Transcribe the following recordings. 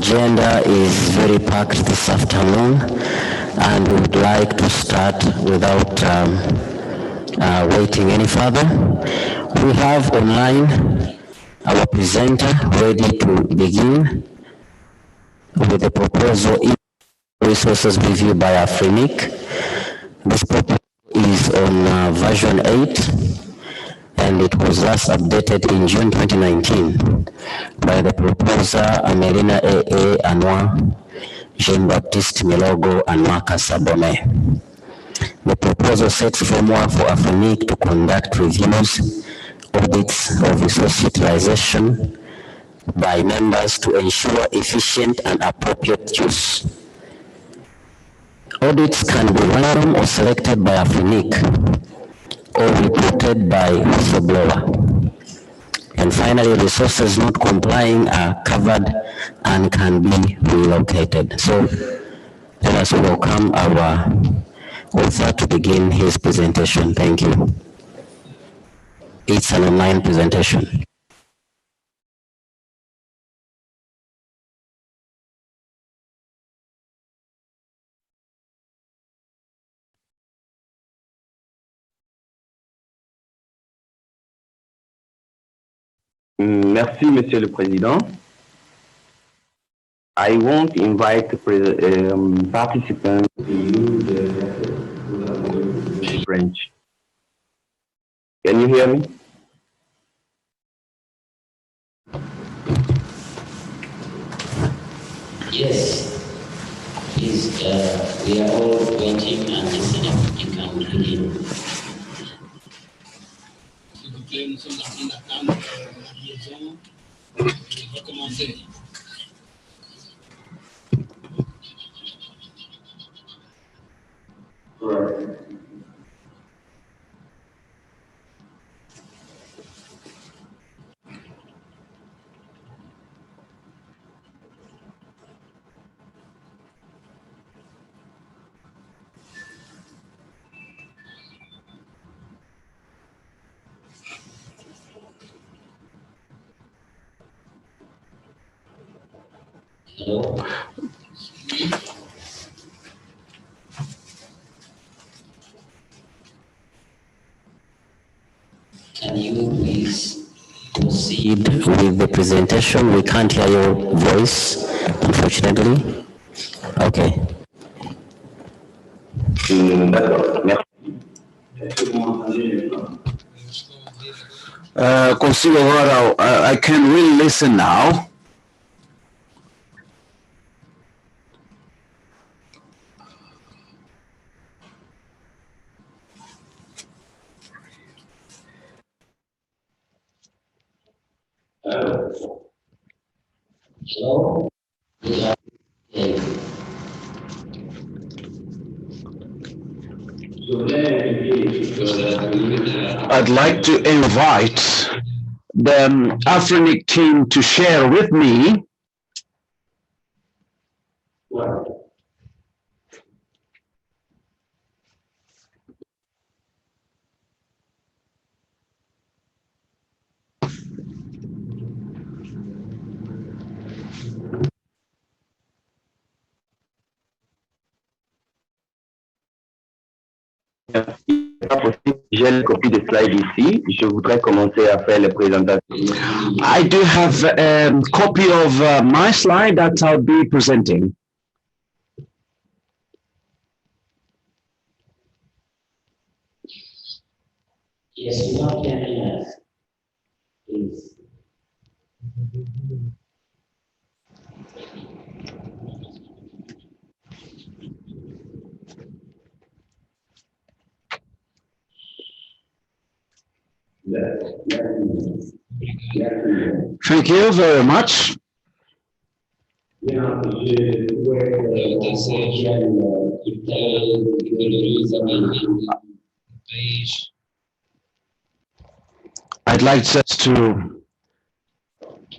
agenda is very packed this afternoon, and we would like to start without waiting any further. We have online our presenter ready to begin with the proposal resources review by AFRINIC. This proposal is on version 8, and it was last updated in June 2019 by the proposer Amelina A.A. Anwa, Jean-Baptiste Milogo, and Marcus Abome. The proposal sets framework for AFRINIC to conduct reviews, audits of resource utilization by members to ensure efficient and appropriate use. Audits can be random or selected by AFRINIC or reported by whistleblower. And finally, resources not complying are covered and can be relocated. So let us welcome our author to begin his presentation. Thank you. It's an online presentation. Merci, Monsieur le Président. I won't invite participants to use the French. Can you hear me? Yes. Please, we are all waiting and listening. You can begin. Nous sommes en train d'attendre la liaison. On va commencer. Hello. Can you please proceed with the presentation? We can't hear your voice, unfortunately. Okay. Consiglio, I can really listen now. Hello. I'd like to invite the AFRINIC team to share with me J'ai une copie de slide ici. Je voudrais commencer à faire les présentations. I do have a copy of my slide that I'll be presenting. Yes, we don't hear you. Please. Thank you very much. I'd like just to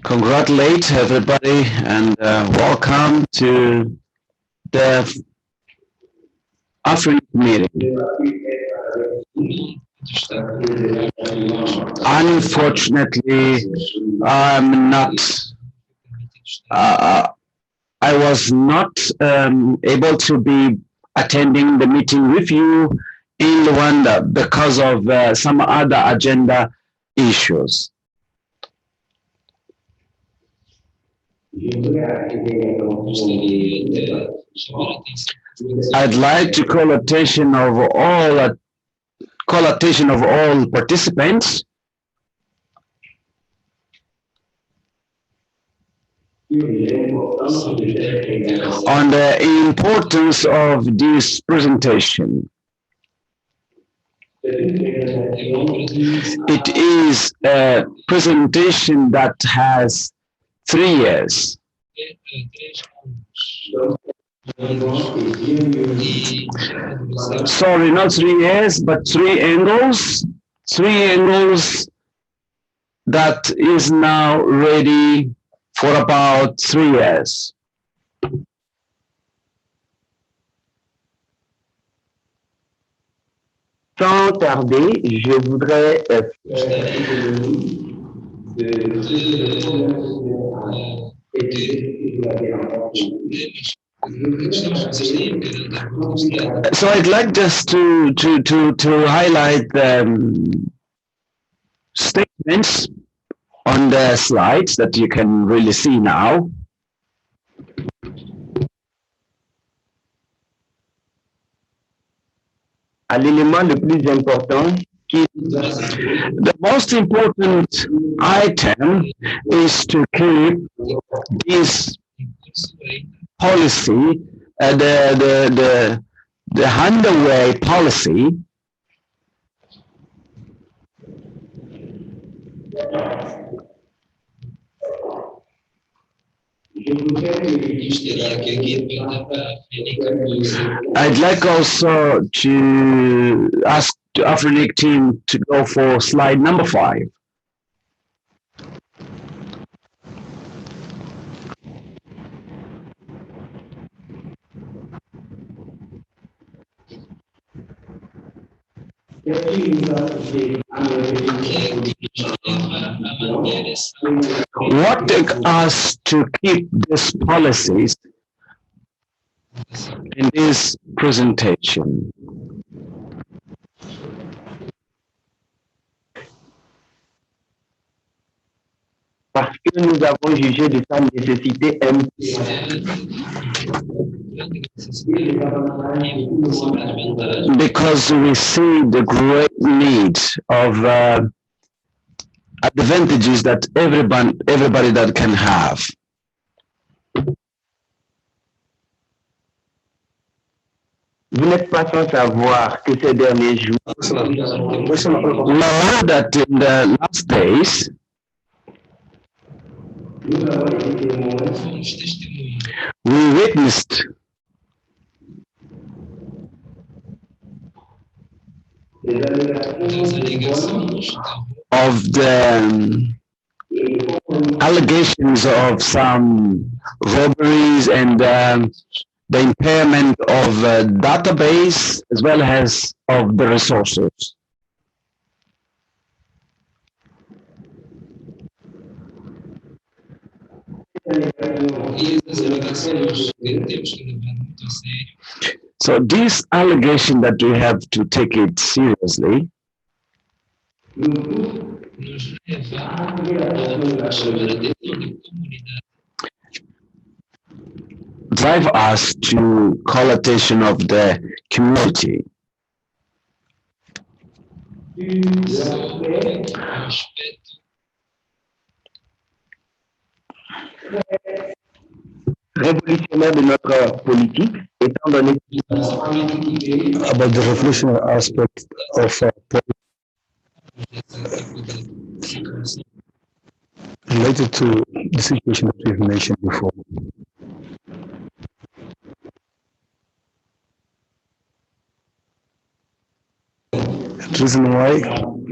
congratulate everybody and welcome to the AFRINIC meeting. Unfortunately, I'm not I was not able to be attending the meeting with you in Rwanda because of some other agenda issues. I'd like to call attention of all participants on the importance of this presentation. It is a presentation that has 3 years. Sorry, not 3 years, but 3 angles. 3 angles that is now ready for about 3 years. Sans tarder, je voudrais So I'd like just to highlight the statements on the slides that you can really see now. à l'élément le plus important qui The most important item is to keep this policy, the underway policy, I'd like also to ask the AFRINIC team to go for slide number 5. What take us to keep these policies in this presentation? parce que nous avons jugé de sa nécessité Because we see the great need of advantages that everybody that can have. Vous n'êtes pas sans savoir que ces derniers jours, We know that in the last days, we witnessed of the allegations of some robberies and the impairment of database as well as of the resources. So this allegation that we have to take it seriously drive us to call attention of the community. révolutionnaire de notre politique, étant donné about the revolutionary aspect of related to the situation that we've mentioned before. The reason why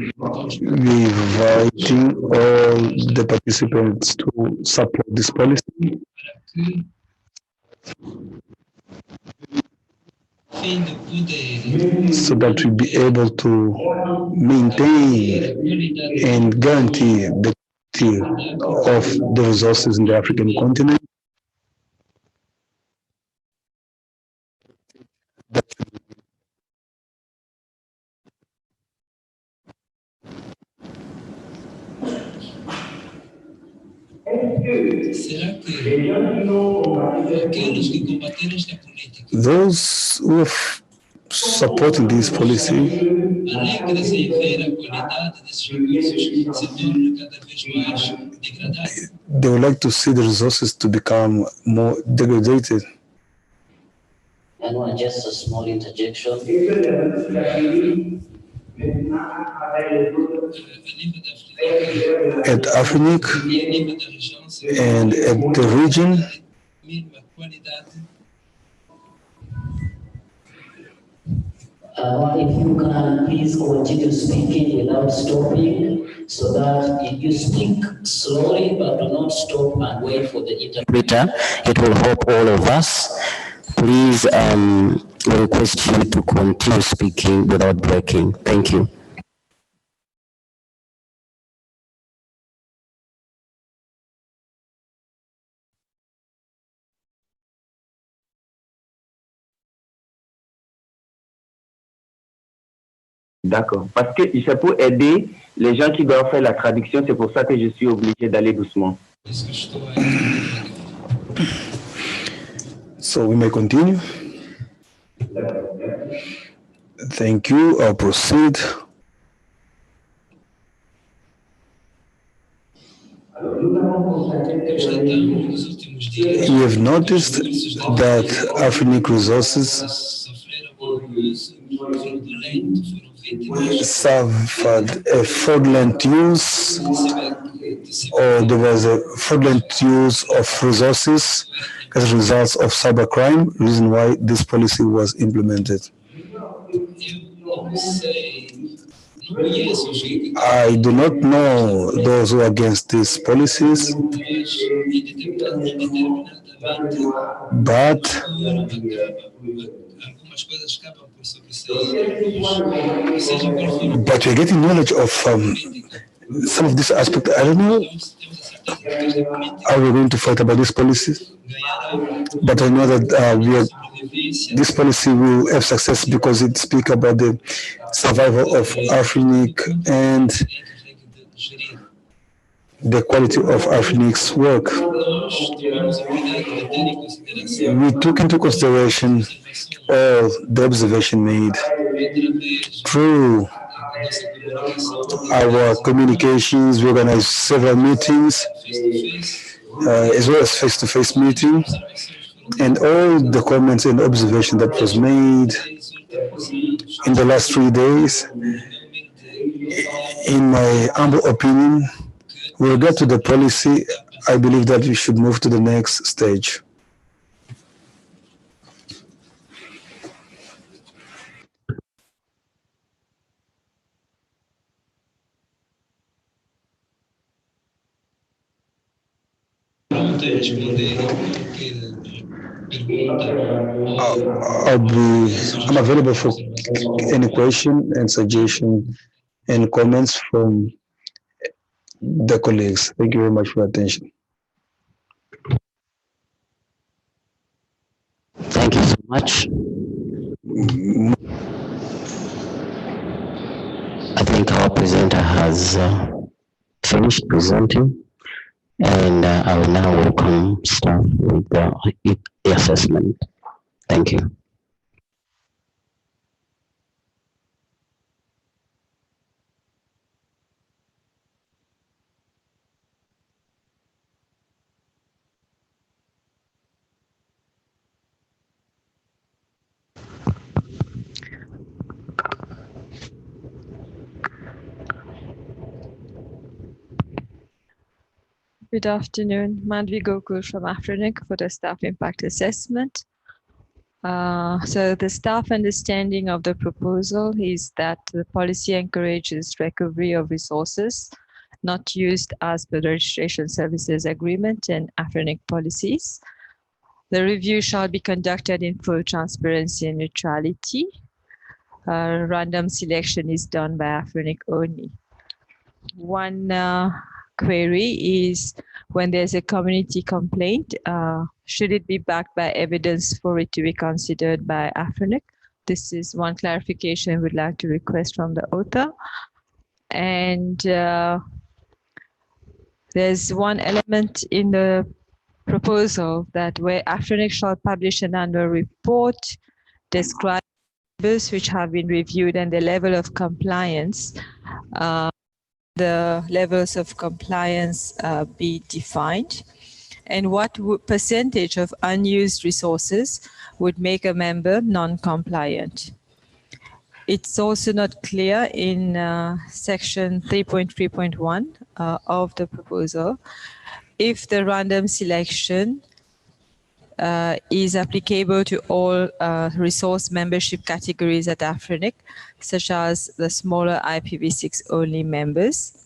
we're inviting all the participants to support this policy so that we be able to maintain and guarantee the quality of the resources in the African continent Será que aqueles que combateram esta política, Those who are supporting this policy, além de desenvolver a qualidade desses recursos, se torna cada vez mais degradada. they would like to see the resources to become more degraded. And just a small interjection. A nível da At AFRINIC a nível da região, se and at the region, mínima qualidade. If you can please continue speaking without stopping, so that if you speak slowly but do not stop and wait for the interpreter, it will help all of us. Please, we request you to continue speaking without breaking. Thank you. D'accord. Parce que c'est pour aider les gens qui doivent faire la traduction, c'est pour ça que je suis obligé d'aller doucement. so we may continue. Thank you. I'll proceed. Constatamos nos últimos dias You have noticed that AFRINIC resources sofreram fraudulento, foram vítimas suffered a fraudulent use, or there was a fraudulent use of resources as a result of cybercrime, reason why this policy was implemented. Eu não sei, não conheço os que I do not know those who are against these policies, mas indeterminadamente but algumas coisas acabam por sobressair, seja qual for o we're getting knowledge of some of this aspect. I don't know temos a certeza que esta política how we're going to fight about these policies, ganhará but I know that sobrevivência this policy will have success because it speaks about the survival of AFRINIC and de gerir. the quality of AFRINIC's work. Nós tivemos o cuidado de ter em consideração We took into consideration all the observation made através through da nossa comunicação our communications. We organized several meetings, face-to-face, as well as face-to-face meetings, and all the comments and observation that was made os últimos anos, in the last 3 days. realmente In my humble opinion, with regard to the policy, I believe that we should move to the next stage. pronto a responder qualquer pergunta. I'm available for any question and suggestion and comments from the colleagues. Thank you very much for your attention. Thank you so much. I think our presenter has finished presenting, and I will now welcome staff with the assessment. Thank you. Good afternoon, Madhvi Gokul from AFRINIC for the staff impact assessment. So the staff understanding of the proposal is that the policy encourages recovery of resources not used as per the registration services agreement and AFRINIC policies. The review shall be conducted in full transparency and neutrality. Random selection is done by AFRINIC only. One query is when there's a community complaint, should it be backed by evidence for it to be considered by AFRINIC? This is one clarification we'd like to request from the author. And there's one element in the proposal that where AFRINIC shall publish an annual report describing bills which have been reviewed and the level of compliance, the levels of compliance be defined, and what percentage of unused resources would make a member non-compliant. It's also not clear in section 3.3.1 of the proposal if the random selection is applicable to all resource membership categories at AFRINIC, such as the smaller IPv6 only members.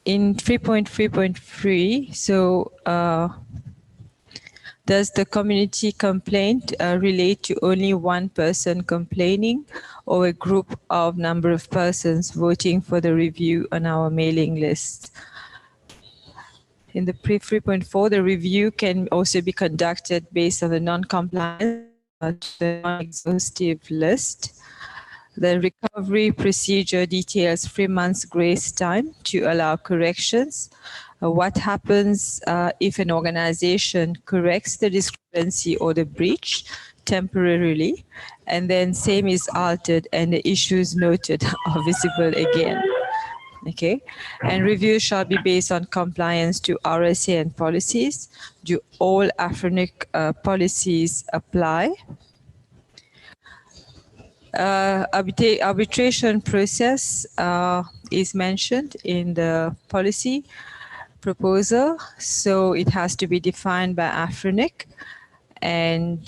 In 3.3.3, so does the community complaint relate to only one person complaining or a group of number of persons voting for the review on our mailing list? In the pre-3.4, the review can also be conducted based on the non-compliance non-exhaustive list. The recovery procedure details 3 months grace time to allow corrections. What happens if an organization corrects the discrepancy or the breach temporarily, and then same is altered and the issues noted are visible again? Okay, and review shall be based on compliance to RSA and policies. Do all AFRINIC policies apply? Arbitration process is mentioned in the policy proposal, so it has to be defined by AFRINIC, and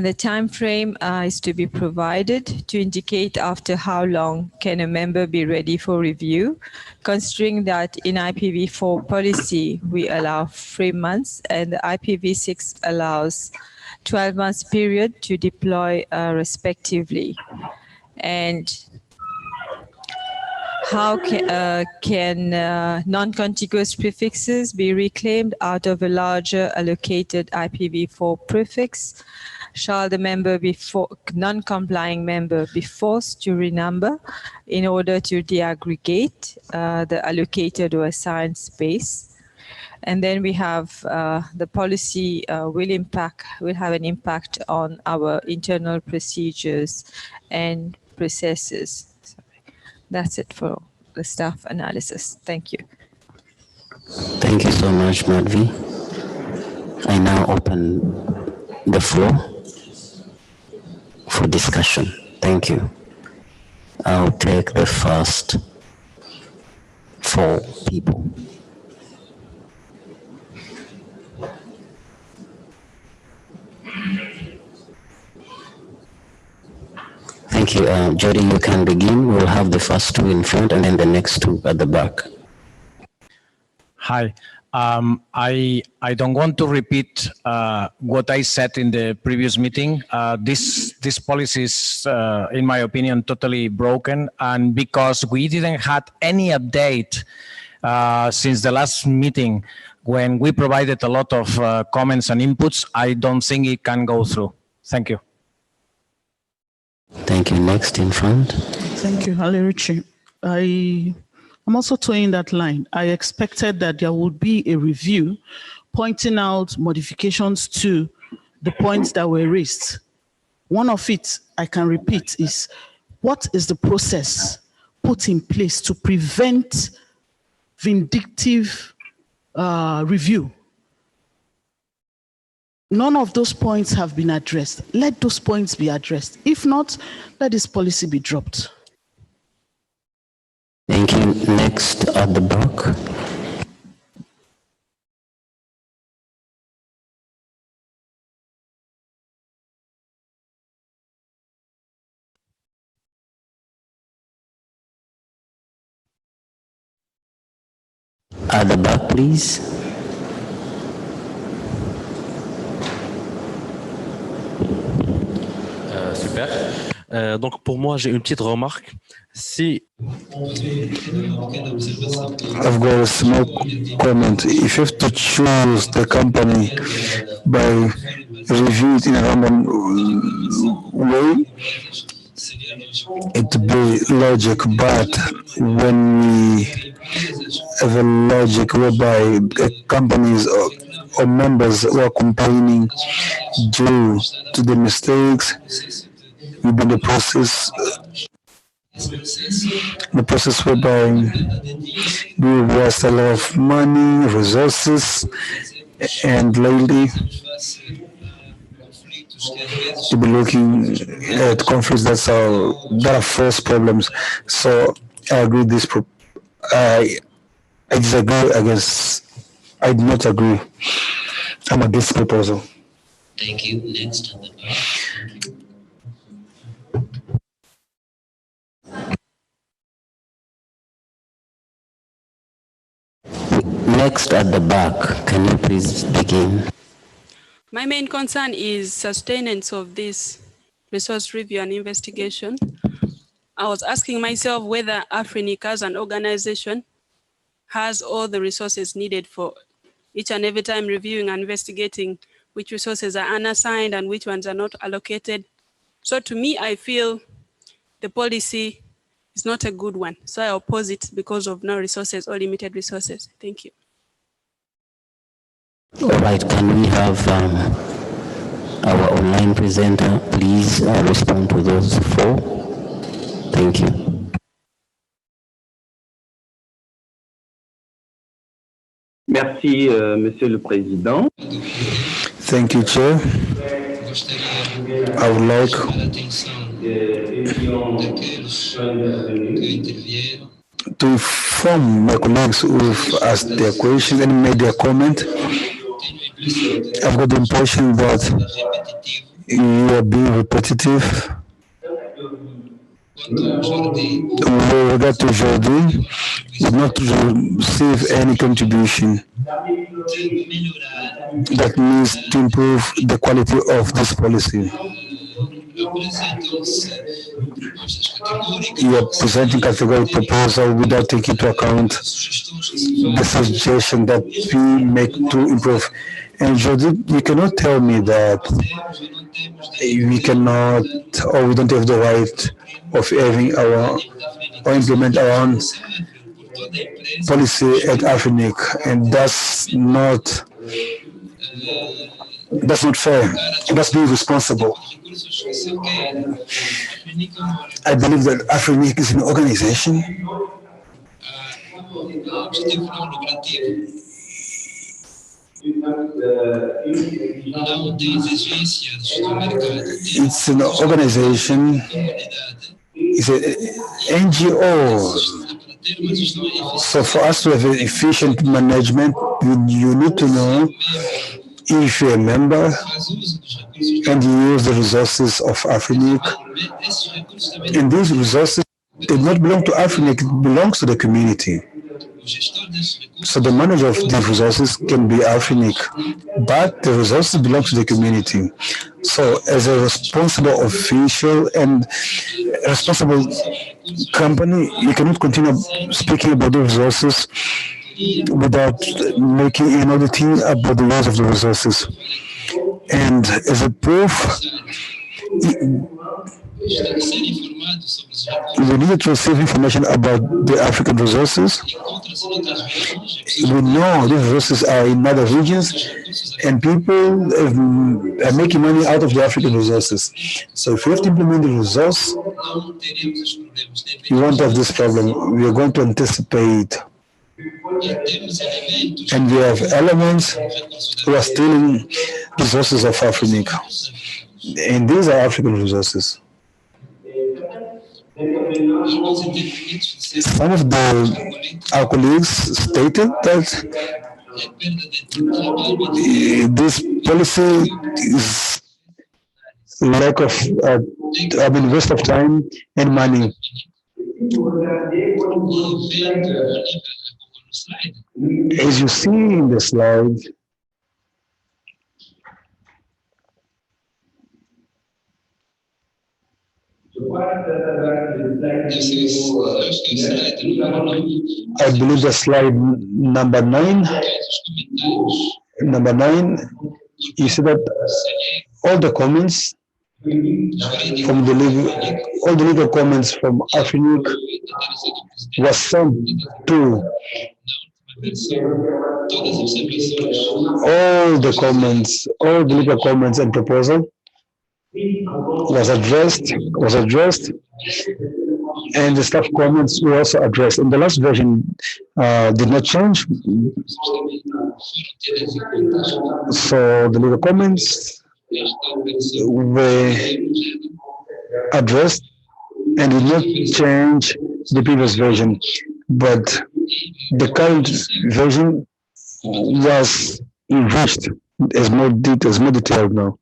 the time frame is to be provided to indicate after how long can a member be ready for review, considering that in IPv4 policy we allow 3 months and the IPv6 allows 12 months period to deploy respectively. And how can non-contiguous prefixes be reclaimed out of a larger allocated IPv4 prefix? Shall the non-complying member be forced to renumber in order to deaggregate the allocated or assigned space? And then we have the policy will have an impact on our internal procedures and processes. That's it for the staff analysis. Thank you. Thank you so much, Madhvi. I now open the floor for discussion. Thank you. I'll take the first 4 people. Thank you. Jody, you can begin. We'll have the first 2 in front and then the next 2 at the back. Hi. I don't want to repeat what I said in the previous meeting. This policy is, in my opinion, totally broken. And because we didn't have any update since the last meeting, when we provided a lot of comments and inputs, I don't think it can go through. Thank you. Thank you. Next in front. Thank you, Ali Richie. I'm also toeing that line. I expected that there would be a review pointing out modifications to the points that were raised. One of it, I can repeat, is what is the process put in place to prevent vindictive review? None of those points have been addressed. Let those points be addressed. If not, let this policy be dropped. Thank you. Next at the back. At the back, please. Super. Donc pour moi, j'ai une petite remarque. Si I've got a small comment. If you have to choose the company by review it in a random way, it would be logic. But when we have a logic whereby companies or members who are complaining due to the mistakes within the process whereby we waste a lot of money, resources, and lately to be looking at conflicts that are false problems. So I agree I disagree against, I do not agree. I'm against the proposal. Thank you. Next on the bar. Next at the back, can you please begin? My main concern is sustenance of this resource review and investigation. I was asking myself whether AFRINIC as an organization has all the resources needed for each and every time reviewing and investigating which resources are unassigned and which ones are not allocated. So to me, I feel the policy is not a good one. So I oppose it because of no resources or limited resources. Thank you. All right, can we have our online presenter please respond to those four? Thank you. Merci, Monsieur le Président. Thank you, Chair. I would like to inform my colleagues who've asked their questions and made their comment. I've got the impression that you are being repetitive. With regard to Jordi, did not receive any contribution that needs to improve the quality of this policy. You are presenting categorical proposal without taking into account the suggestion that we make to improve. And Jordi, you cannot tell me that we cannot or we don't have the right of having our or implement our own policy at AFRINIC, and that's not fair. That's being responsible. I believe that AFRINIC is an organization it's an organization, it's an NGO. So for us to have an efficient management, you need to know if you're a member and you use the resources of AFRINIC. And these resources do not belong to AFRINIC, it belongs to the community. So the manager of these resources can be AFRINIC, but the resources belong to the community. So as a responsible official and a responsible company, you cannot continue speaking about the resources without making an auditing about the use of the resources. And as a proof, we need to receive information about the African resources. We know these resources are in other regions and people are making money out of the African resources. So if we have to implement the resource, we won't have this problem. We are going to anticipate. And we have elements who are stealing resources of AFRINIC. And these are African resources. Some of our colleagues stated that this policy is lack of, waste of time and money. As you see in the slide, I believe the slide number 9. Number 9, you see that all the comments from all the legal comments from AFRINIC was sent to all the comments, all the legal comments and proposal was addressed, and the staff comments were also addressed. And the last version did not change. So the legal comments were addressed and did not change the previous version. But the current version was enriched as more detailed now.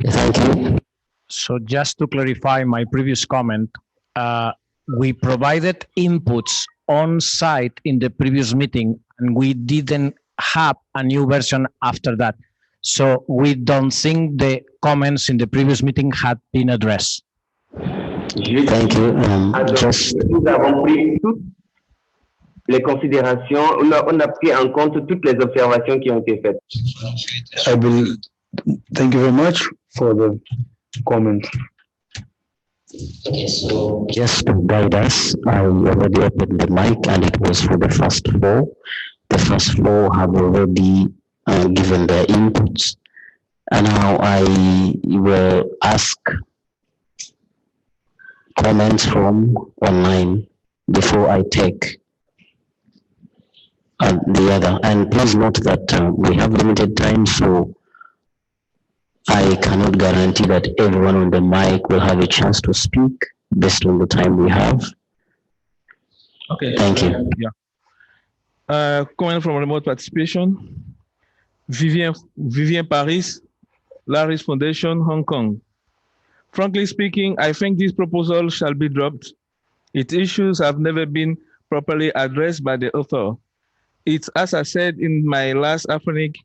Thank you. So just to clarify my previous comment, we provided inputs on site in the previous meeting, and we didn't have a new version after that. So we don't think the comments in the previous meeting had been addressed. Thank you. Nous avons pris toutes les considérations, on a pris en compte toutes les observations qui ont été faites. Thank you very much for the comment. Okay, so just to guide us, I already opened the mic and it was for the first four. The first four have already given their inputs, and now I will ask comments from online before I take the other. And please note that we have limited time, so I cannot guarantee that everyone on the mic will have a chance to speak based on the time we have. Okay. Thank you. Yeah. Comment from remote participation. Vivien Paris, Laris Foundation, Hong Kong. Frankly speaking, I think this proposal shall be dropped. Its issues have never been properly addressed by the author. It's, as I said in my last AFRINIC,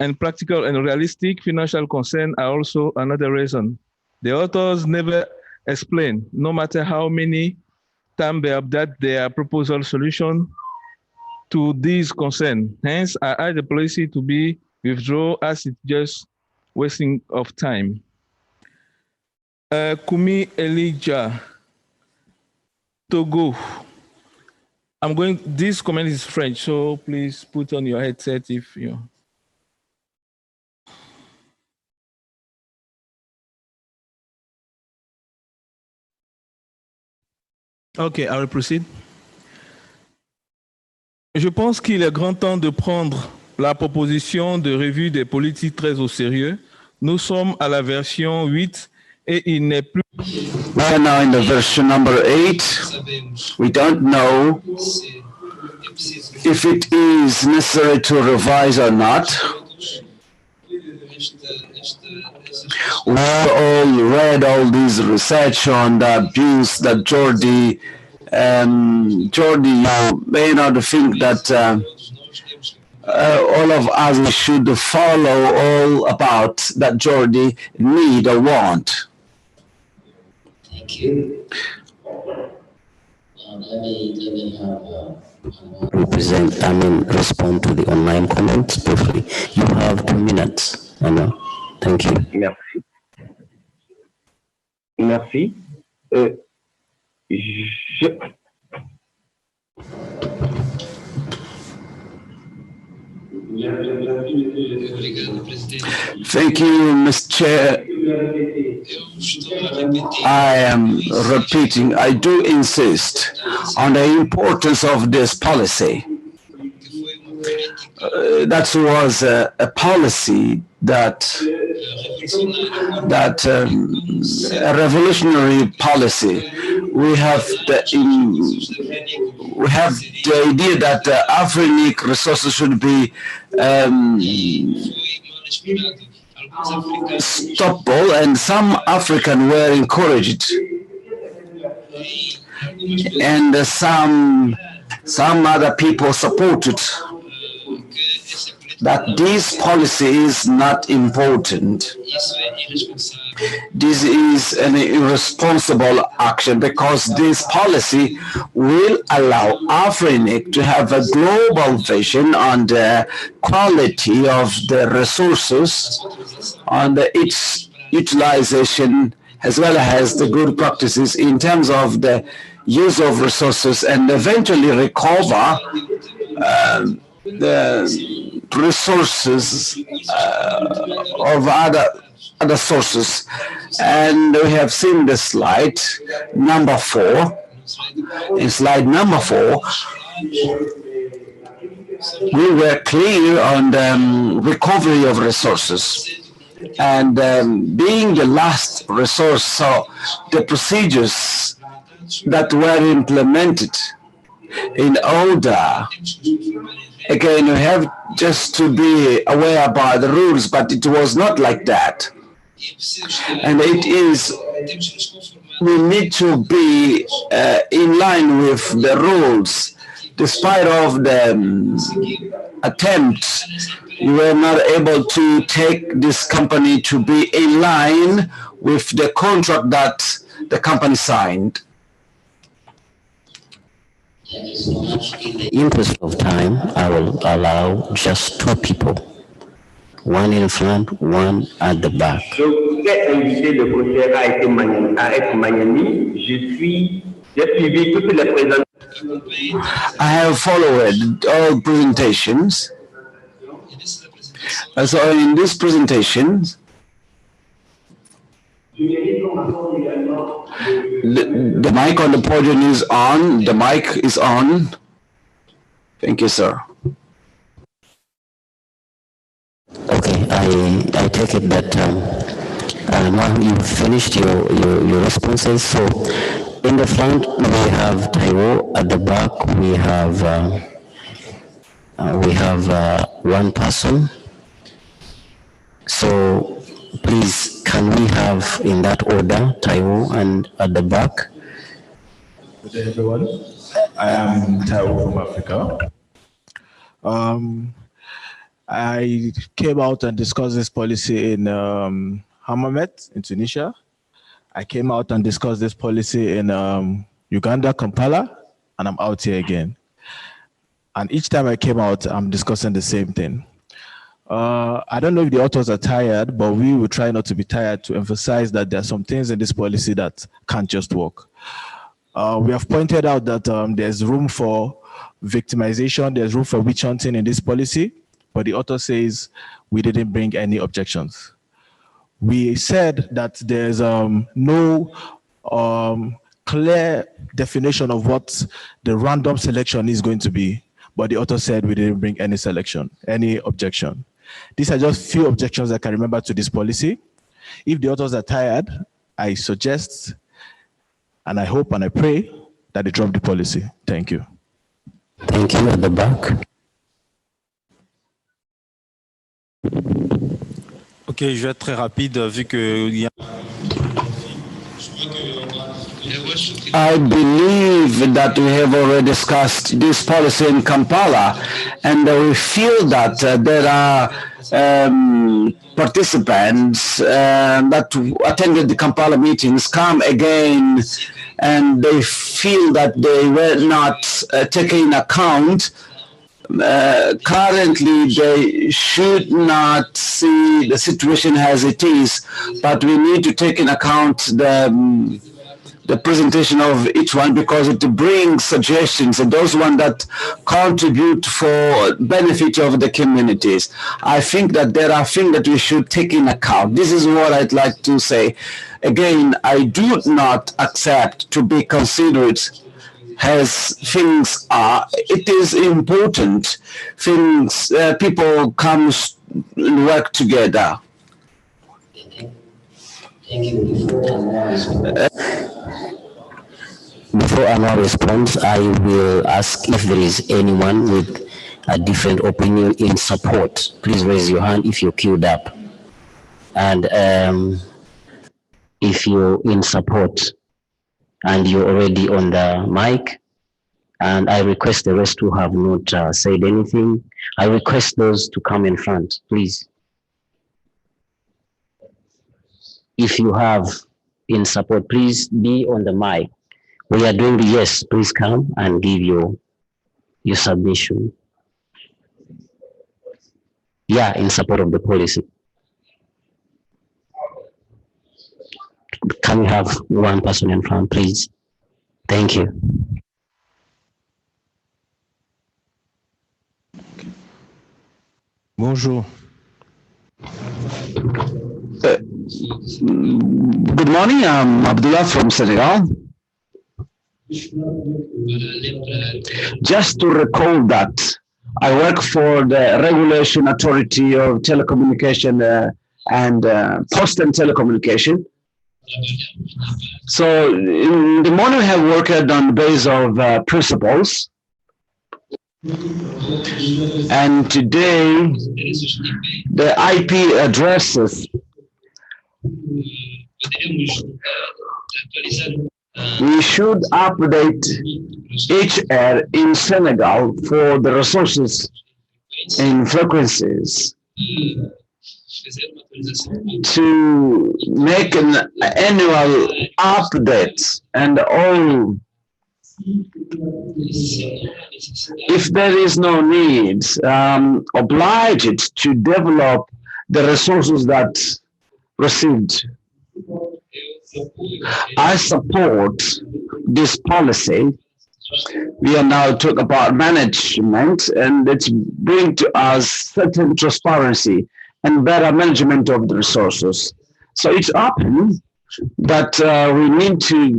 and practical and realistic financial concern are also another reason. The authors never explain, no matter how many times they update their proposal solution to these concerns. Hence, I urge the policy to be withdrawn as it's just wasting of time. Kumi Elijah, Togo. This comment is French, so please put on your headset if you. Ok, I will proceed. Je pense qu'il est grand temps de prendre la proposition de revue des politiques très au sérieux. Nous sommes à la version 8 et il n'est plus... We are now in the version number 8. We don't know if it is necessary to revise or not. We all read all this research on the abuse that Jordi, you may not think that all of us should follow all about that Jordi need or want. Thank you. Let me have respond to the online comments briefly. You have 2 minutes. Thank you. Merci. Merci. Thank you, Mr. Chair. I am repeating, I do insist on the importance of this policy. That was a policy that a revolutionary policy. We have the idea that AFRINIC resources should be stoppable, and some Africans were encouraged, and some other people supported that this policy is not important. This is an irresponsible action because this policy will allow AFRINIC to have a global vision on the quality of the resources, on its utilization, as well as the good practices in terms of the use of resources, and eventually recover the resources of other sources. And we have seen the slide number 4. In slide number 4, we were clear on the recovery of resources. And being the last resource, so the procedures that were implemented in order, again, we have just to be aware about the rules, but it was not like that. And it is, we need to be in line with the rules. Despite of the attempts, you were not able to take this company to be in line with the contract that the company signed. In the interest of time, I will allow just 2 people. One in front, one at the back. Je voudrais inviter le commissaire à être Magnani. J'ai suivi toutes les présentations. I have followed all presentations. So in this presentation, the mic on the podium is on. The mic is on. Thank you, sir. Okay, I take it that now you've finished your responses. So in the front we have Taiwo. At the back we have one person. So please, can we have in that order, Taiwo and at the back? Good day, everyone. I am Taiwo from Africa. I came out and discussed this policy in Hammamet in Tunisia. I came out and discussed this policy in Uganda, Kampala, and I'm out here again. And each time I came out, I'm discussing the same thing. I don't know if the authors are tired, but we will try not to be tired to emphasize that there are some things in this policy that can't just work. We have pointed out that there's room for victimization, there's room for witch hunting in this policy, but the author says we didn't bring any objections. We said that there's no clear definition of what the random selection is going to be, but the author said we didn't bring any objection. These are just few objections I can remember to this policy. If the authors are tired, I suggest, and I hope and I pray that they drop the policy. Thank you. Thank you. At the back. Ok, je vais être très rapide vu que il y a... I believe that we have already discussed this policy in Kampala, and we feel that there are participants that attended the Kampala meetings come again, and they feel that they were not taken into account. Currently, they should not see the situation as it is, but we need to take into account the presentation of each one because it brings suggestions and those ones that contribute for benefit of the communities. I think that there are things that we should take in account. This is what I'd like to say. Again, I do not accept to be considered as things are. It is important things, people come and work together. Thank you. Before Anwar responds, I will ask if there is anyone with a different opinion in support. Please raise your hand if you're queued up. And if you're in support and you're already on the mic, And I request the rest who have not said anything. I request those to come in front, please. If you have in support, please be on the mic. We are doing the yes, please come and give your submission. Yeah, in support of the policy. Can we have one person in front, please? Thank you. Bonjour. Good morning, I'm Abdullah from Senegal. Just to recall that I work for the Regulation Authority of Telecommunication and Post and Telecommunication. So in the morning I have worked on the basis of principles. And today the IP addresses we should update HR in Senegal for the resources and frequencies to make an annual update and all. If there is no need, obliged to develop the resources that received. I support this policy. We are now talking about management, and it's bring to us certain transparency and better management of the resources. So it's often that we need to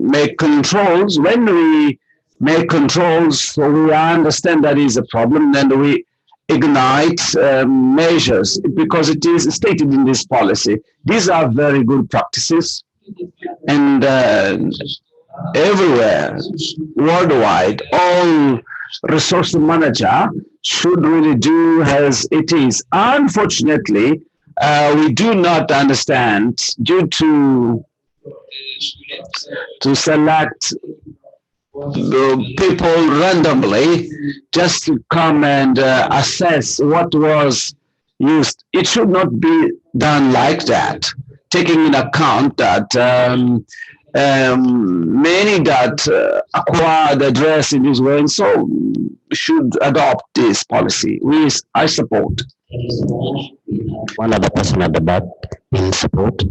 make controls. When we make controls, so we understand that is a problem, then we ignite measures because it is stated in this policy. These are very good practices, and everywhere, worldwide, all resource manager should really do as it is. Unfortunately, we do not understand due to select the people randomly just to come and assess what was used. It should not be done like that, taking in account that many that acquire the address in this way, and so should adopt this policy. I support. One other person at the back in support,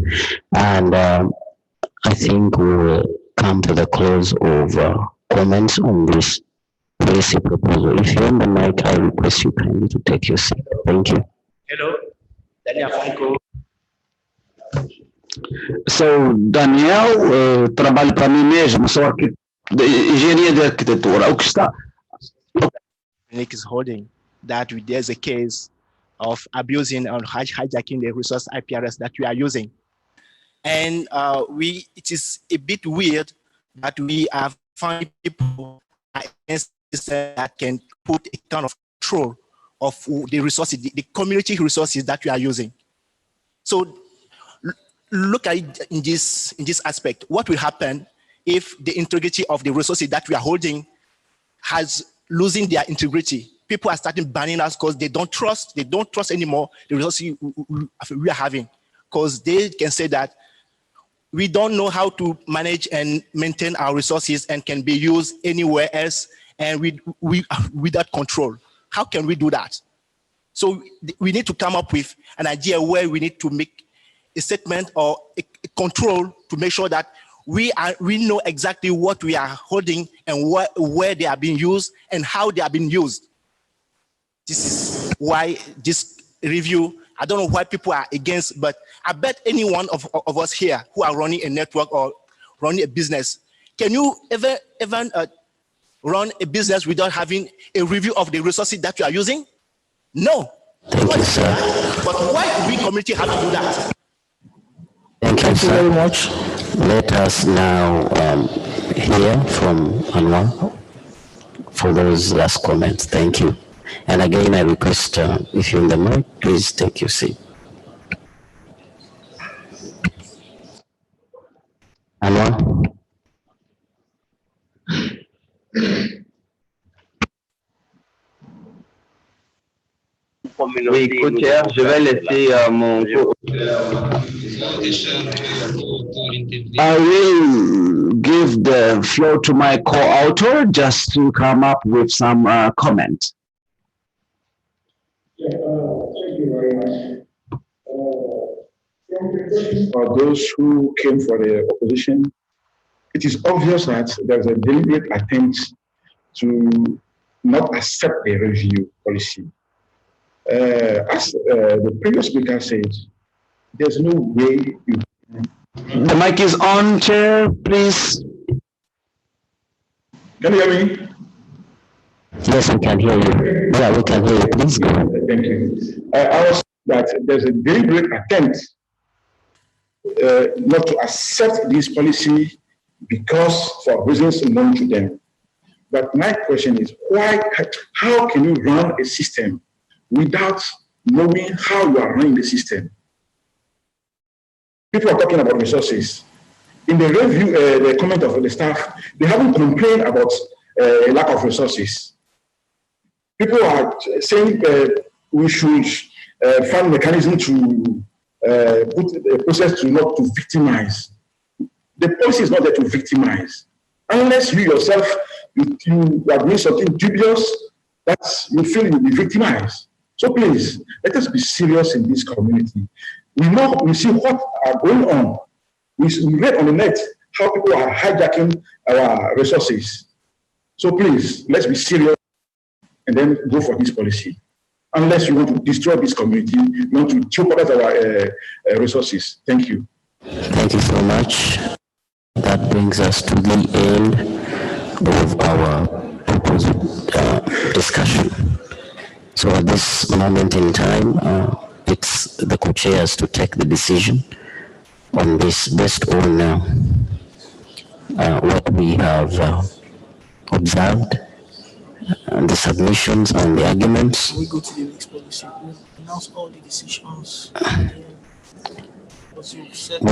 and I think we will come to the close of comments on this policy proposal. If you're on the mic, I request you kindly to take your seat. Thank you. Hello, Daniel Franco. So, Daniel, trabalho para mim mesmo, sou engenharia de arquitetura. O que está... AFRINIC is holding that there's a case of abusing or hijacking the resource IP address that we are using. And it is a bit weird that we have found people that can put a kind of control of the resources, the community resources that we are using. So look at it in this aspect. What will happen if the integrity of the resources that we are holding has losing their integrity? People are starting banning us because they don't trust anymore the resources we are having, because they can say that we don't know how to manage and maintain our resources and can be used anywhere else and without control. How can we do that? So we need to come up with an idea where we need to make a statement or a control to make sure that we know exactly what we are holding and where they are being used and how they are being used. This is why this review, I don't know why people are against, but I bet any one of us here who are running a network or running a business, can you ever run a business without having a review of the resources that you are using? No. Thank you, sir. But why do we community have to do that? Thank you very much. Let us now hear from Anwar for those last comments. Thank you. And again, I request if you're in the mic, please take your seat. Anwar? Oui, co-chair, je vais laisser mon I will give the floor to my co-author just to come up with some comment. Thank you very much. For those who came for the opposition, it is obvious that there's a deliberate attempt to not accept the review policy. As the previous speaker said, there's no way you... The mic is on, Chair, please. Can you hear me? Yes, we can hear you. Yeah, we can hear you. Please go. Thank you. I was that there's a deliberate attempt not to accept this policy because for reasons known to them. But my question is, how can you run a system without knowing how you are running the system? People are talking about resources. In the review, the comment of the staff, they haven't complained about a lack of resources. People are saying we should find a mechanism to put a process to not to victimize. The policy is not there to victimize. Unless you yourself, you are doing something dubious, that you feel you'll be victimized. So please, let us be serious in this community. We see what are going on. We read on the net how people are hijacking our resources. So please, let's be serious and then go for this policy. Unless you want to destroy this community, you want to jeopardize our resources. Thank you. Thank you so much. That brings us to the end of our proposed discussion. So at this moment in time, it's the co-chairs to take the decision on this based on what we have observed, and the submissions and the arguments. We go to the next policy. We announce all the decisions. We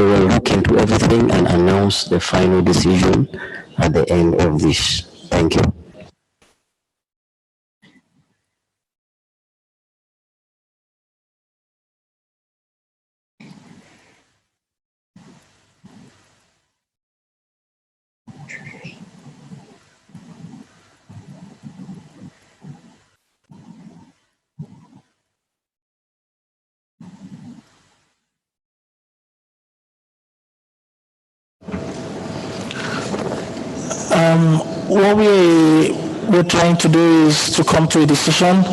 will look into everything and announce the final decision at the end of this. Thank you. What we're trying to do is to come to a decision.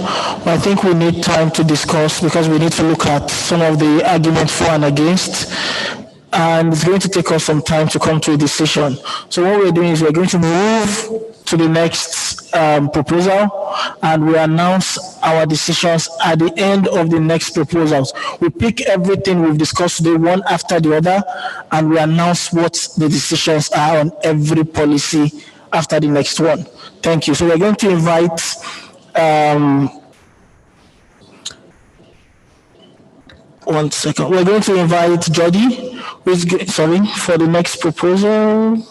I think we need time to discuss because we need to look at some of the arguments for and against, and it's going to take us some time to come to a decision. So what we're doing is we're going to move to the next proposal, and we announce our decisions at the end of the next proposals. We pick everything we've discussed today one after the other, and we announce what the decisions are on every policy after the next one. Thank you. So we're going to invite one second. We're going to invite Jody, for the next proposal.